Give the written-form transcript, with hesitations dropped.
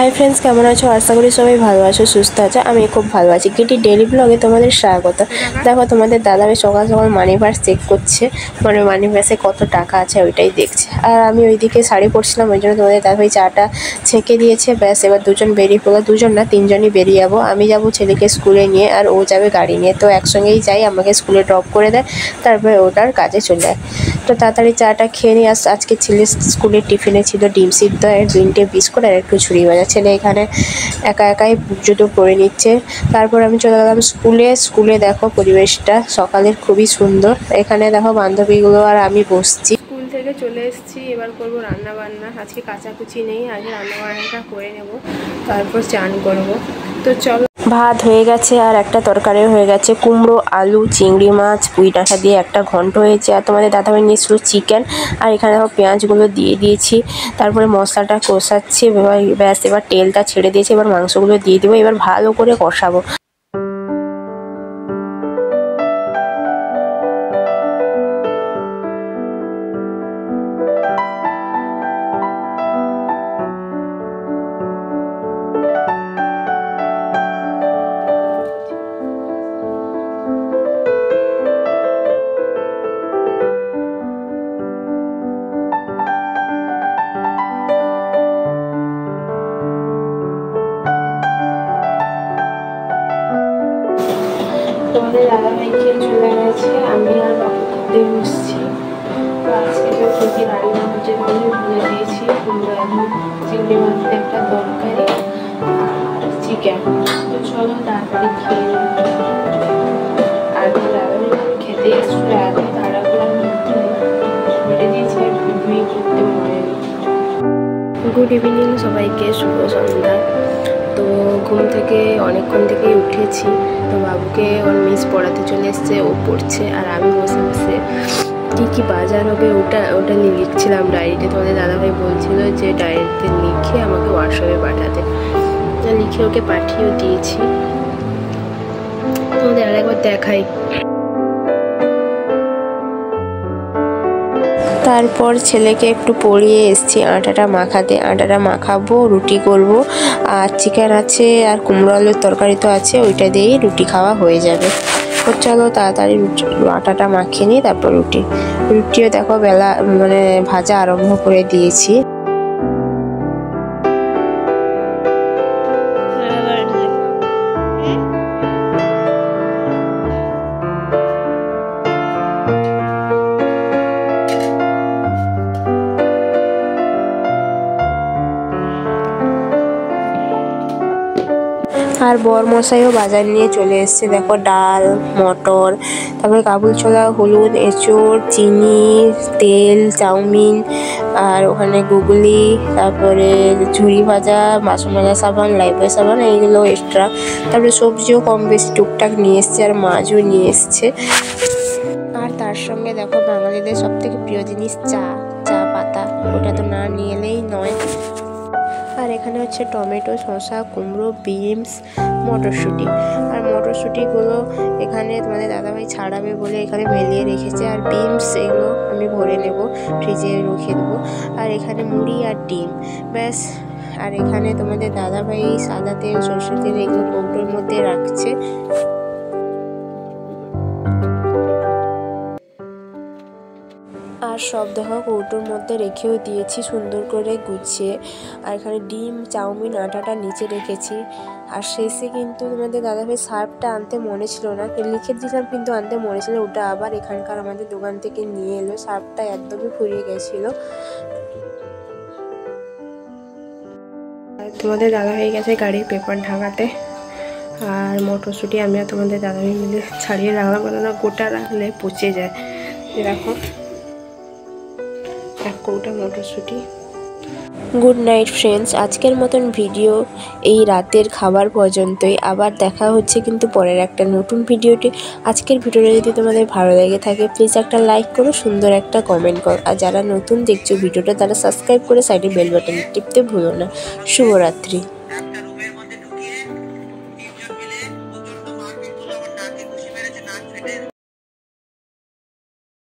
Hi friends केमन आछो आशा करी सबाई भालो आछो सुस्थ आछो आमी खूब भालो आछि। किटी डेली ब्लगे तोमादेर स्वागत। देखो तोमादेर दादाभाई सकाल सकाल मानी पार्स चेक करछे, माने मानी पार्से कत टाका आछे ओइटाई देखछे। आर आमी ओइदिके शाड़ी परछिलाम ओइजন্য तोमादेर दादाभाई चाटा छेके दिएछे। ब्यास एबार दुजन बेरिये पड़लो, दुजन ना तीनजनই बेरिये जाबो। आमी जाबो छेलेके स्कुले निये আর ও যাবে গাড়ি নিয়ে, তো একসঙ্গেই যাই, আমাকে স্কুলে ড্রপ করে দেয়, তারপরে ওটার কাজে চলে যায়। তো তাড়াতাড়ি চাটা খেয়ে নিয়ে আজকে ছেলে স্কুলের টিফিনে ছিল ডিম সিদ্ধ আর 3টে বিস্কুট আর একটু ঝুড়ি ভাজা। ছেলে এখানে একা একাই জুতো পরে নিচ্ছে। তারপর আমি চলে গেলাম স্কুলে দেখো পরিবেশটা সকালের খুবই সুন্দর। এখানে দেখো বান্ধবীগুলো আর আমি বসছি। স্কুল থেকে চলে এসেছি, এবার করবো রান্না বান্না। আজকে কাচাকুচি নেই, আগে রান্না বান্নাটা করে নেব, তারপর চান করব। তো চলো, ভাত হয়ে গেছে আর একটা তরকারিও হয়ে গেছে। কুমড়ো, আলু, চিংড়ি মাছ, পুঁই ডাঁটা দিয়ে একটা ঘন্ট হয়েছে। আর তোমাদের দাদাভাই নিয়ে এসেছিল চিকেন। আর এখানে দেখো পেঁয়াজগুলো দিয়ে দিয়েছি, তারপরে মশলাটা কষাচ্ছি। ব্যাস এবার তেলটা ছেড়ে দিয়েছি, এবার মাংসগুলো দিয়ে দেবো, এবার ভালো করে কষাবো। তোমাদের দাদাভাই খেয়ে চলে গেছে, আমি আর বাবু খেতে বসছি। তো আজকে তো কী রান্না হচ্ছে আমি ভুলে দিয়েছি। কুমড়ো, আলু, চিংড়ি মাছ একটা তরকারি আর চিকেন। তো চলো তাড়াতাড়ি খেয়ে নিই। আর দাদাভাই খেতে এসেছিল, এত তাড়াহুড়ার মধ্যে ভুলে দিয়েছি আর ভিডিওই করতে মনে নেই। গুড ইভিনিং সবাইকে, শুভ সন্ধ্যা। তো ঘুম থেকে অনেকক্ষণ থেকেই উঠেছি। তো বাবুকে ওর মিস পড়াতে চলে এসছে, ও পড়ছে আর আমি বসে বসে কী বাজার হবে ওটা লিখছিলাম ডায়েরিতে। তোমাদের দাদাভাই বলছিল যে ডায়েরিতে লিখে আমাকে হোয়াটসঅ্যাপে পাঠাতে, লিখে ওকে পাঠিয়েও দিয়েছি। তোমাদের আরেকবার দেখাই। তারপর ছেলেকে একটু পড়িয়ে এসেছি আটাটা মাখাতে। আটাটা মাখাবো, রুটি করব। আর চিকেন আছে আর কুমড়ো আলুর তরকারি তো আছে, ওইটা দিয়েই রুটি খাওয়া হয়ে যাবে। তো চলো তাড়াতাড়ি আটাটা মাখিয়ে নিই, তারপর রুটিও দেখো বেলা মানে ভাজা আরম্ভ করে দিয়েছি। আর বরমশাইও বাজার নিয়ে চলে এসছে। দেখো ডাল, মটর, তারপরে কাবুল ছোলা, হলুদ, এঁচড়, চিনি, তেল, চাউমিন, আর ওখানে গুগলি, তারপরে ঝুড়ি ভাজা, বাসন মাজা সাবান, লাইফবয় সাবান, এইগুলো এক্সট্রা। তারপরে সবজিও কম বেশি টুকটাক নিয়ে এসছে আর মাছও নিয়ে এসছে। আর তার সঙ্গে দেখো বাঙালিদের সব থেকে প্রিয় জিনিস চা পাতা, ওটা তো না নিয়ে এলেই নয়। আর এখানে হচ্ছে টমেটো, শসা, কুমড়ো, বিনস, মটরশুঁটি। আর মটরশুঁটিগুলো এখানে তোমাদের দাদাভাই ছাড়াবে বলে এখানে মেলিয়ে রেখেছে। আর বিনস এগুলো আমি ভরে নেব, ফ্রিজে রেখে দেবো। আর এখানে মুড়ি আর ডিম, ব্যাস। আর এখানে তোমাদের দাদাভাই সাদা তেল, সরষের তেল এগুলো কৌটোর মধ্যে রাখছে। আর সব দেখো কৌটোর মধ্যে রেখেও দিয়েছি সুন্দর করে গুছিয়ে। আর এখানে ডিম, চাউমিন, আটাটা নিচে রেখেছি। আর শেষে কিন্তু তোমাদের দাদাভাই সার্ফটা আনতে মনে ছিল না, লিখে দিলাম কিন্তু আনতে মনে ছিল, ওটা আবার এখানকার আমাদের দোকান থেকে নিয়ে এলো। সার্ফটা একদমই ফুরিয়ে গেছিলো। আর তোমাদের দাদাভাই গেছে গাড়ির পেপার ঢাকাতে। আর মটরশুঁটি আমি আর তোমাদের দাদাভাই মিলে ছাড়িয়ে রাখলাম, কেননা গোটা রাখলে পচে যায়। দেখো এক কৌটা মটরশুঁটি। গুড নাইট ফ্রেন্ডস, আজকের মতন ভিডিও এই রাতের খাবার পর্যন্তই। আবার দেখা হচ্ছে কিন্তু পরের একটা নতুন ভিডিওটি। আজকের ভিডিওটা যদি তোমাদের ভালো লেগে থাকে প্লিজ একটা লাইক করো, সুন্দর একটা কমেন্ট করো। আর যারা নতুন দেখছো ভিডিওটা তারা সাবস্ক্রাইব করে সাইডে বেল বাটন টিপতে ভুলো না। শুভরাত্রি।